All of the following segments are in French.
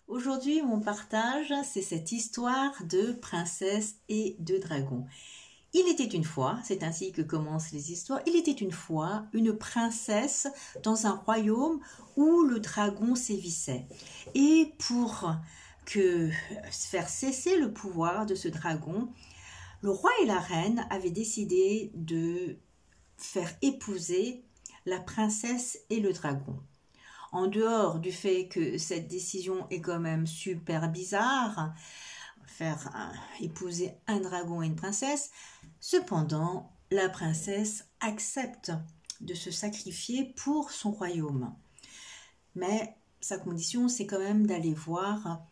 Aujourd'hui, mon partage, c'est cette histoire de princesse et de dragon. Il était une fois, c'est ainsi que commencent les histoires, il était une fois une princesse dans un royaume où le dragon sévissait. Et pour faire cesser le pouvoir de ce dragon, le roi et la reine avaient décidé de faire épouser la princesse et le dragon. En dehors du fait que cette décision est quand même super bizarre, faire épouser un dragon et une princesse, cependant, la princesse accepte de se sacrifier pour son royaume. Mais sa condition, c'est quand même d'aller voir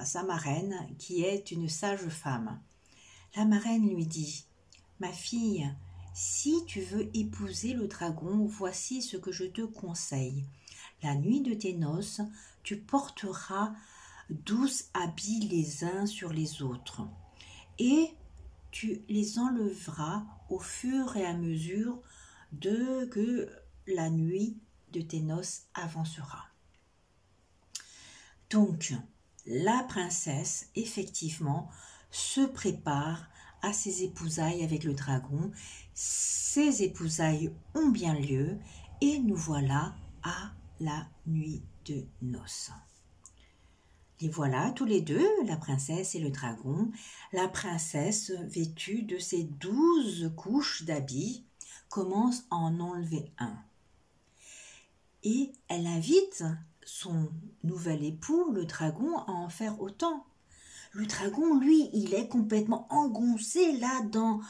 sa marraine, qui est une sage femme. La marraine lui dit « Ma fille, si tu veux épouser le dragon, voici ce que je te conseille. La nuit de tes noces, tu porteras 12 habits les uns sur les autres, et tu les enlèveras au fur et à mesure que la nuit de tes noces avancera. » Donc, la princesse, effectivement, se prépare à ses épousailles avec le dragon. Ces épousailles ont bien lieu et nous voilà à la nuit de noces. Les voilà tous les deux, la princesse et le dragon. La princesse, vêtue de ses 12 couches d'habits, commence à en enlever un. Et elle invite son nouvel époux, le dragon, à en faire autant. Le dragon, lui, il est complètement engoncé là dans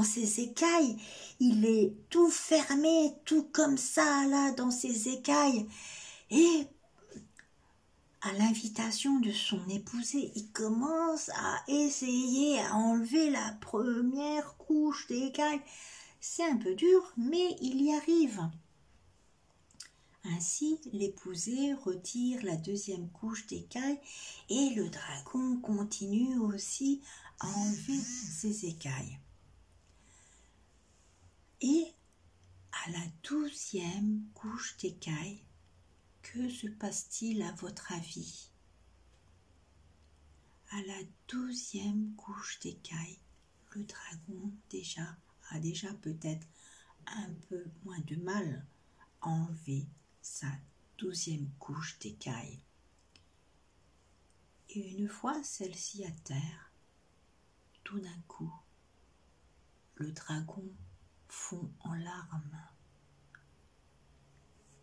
ses écailles. Il est tout fermé, tout comme ça là dans ses écailles. Et à l'invitation de son épousé, il commence à essayer à enlever la première couche d'écailles. C'est un peu dur, mais il y arrive. Ainsi, l'épousé retire la deuxième couche d'écailles et le dragon continue aussi à enlever ses écailles. Et à la 12e couche d'écailles, que se passe-t-il à votre avis? À la 12e couche d'écailles, le dragon a déjà peut-être un peu moins de mal à enlever sa 12e couche d'écailles. Et une fois celle-ci à terre, tout d'un coup, le dragon fond en larmes.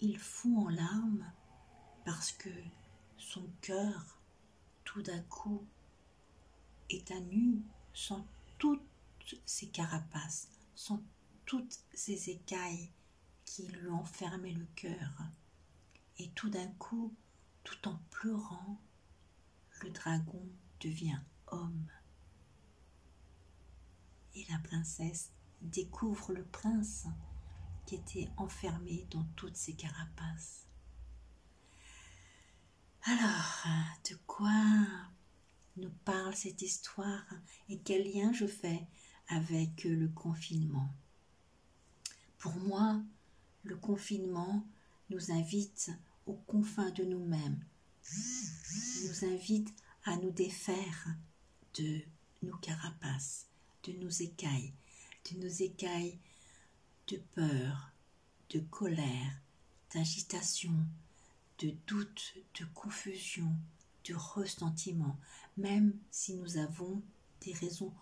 Il fond en larmes parce que son cœur, tout d'un coup, est à nu, sans toutes ses carapaces, sans toutes ses écailles qui lui ont fermé le cœur. Et tout d'un coup, tout en pleurant, le dragon devient homme. Et la princesse découvre le prince qui était enfermé dans toutes ses carapaces. Alors, de quoi nous parle cette histoire et quel lien je fais avec le confinement? Pour moi, le confinement nous invite aux confins de nous-mêmes, nous invite à nous défaire de nos carapaces, de nos écailles de peur, de colère, d'agitation, de doute, de confusion, de ressentiment, même si nous avons des raisons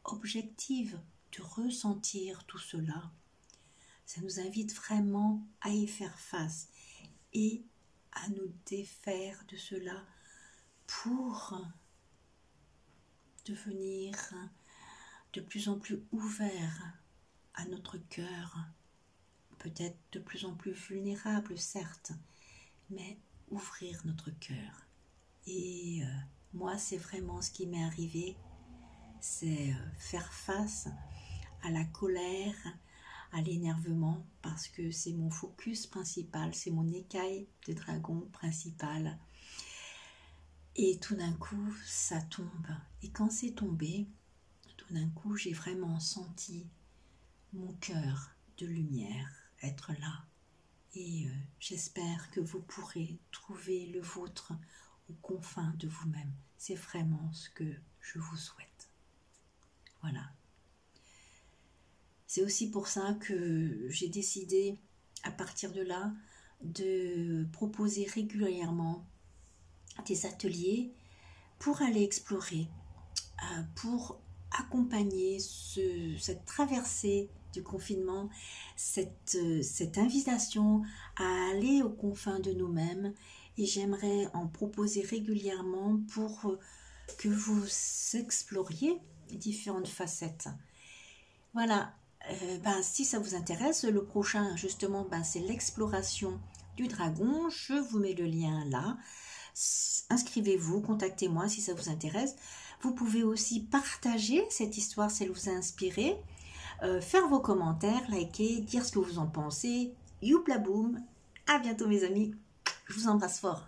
objectives de ressentir tout cela. Ça nous invite vraiment à y faire face et à nous défaire de cela pour devenir de plus en plus ouverts à notre cœur, peut-être de plus en plus vulnérable, certes, mais ouvrir notre cœur. Et moi, c'est vraiment ce qui m'est arrivé, c'est faire face à la colère, à l'énervement, parce que c'est mon focus principal, c'est mon écaille de dragon principal. Et tout d'un coup, ça tombe. Et quand c'est tombé, tout d'un coup, j'ai vraiment senti mon cœur de lumière être là. Et j'espère que vous pourrez trouver le vôtre aux confins de vous-même. C'est vraiment ce que je vous souhaite. Voilà. C'est aussi pour ça que j'ai décidé, à partir de là, de proposer régulièrement des ateliers pour aller explorer, pour accompagner cette traversée du confinement, cette invitation à aller aux confins de nous-mêmes. Et j'aimerais en proposer régulièrement pour que vous exploriez différentes facettes. Voilà, si ça vous intéresse, le prochain justement, c'est l'exploration du dragon. Je vous mets le lien là. Inscrivez-vous, contactez-moi si ça vous intéresse. Vous pouvez aussi partager cette histoire si elle vous a inspiré, faire vos commentaires, liker, dire ce que vous en pensez. Youpla boum, à bientôt mes amis, je vous embrasse fort.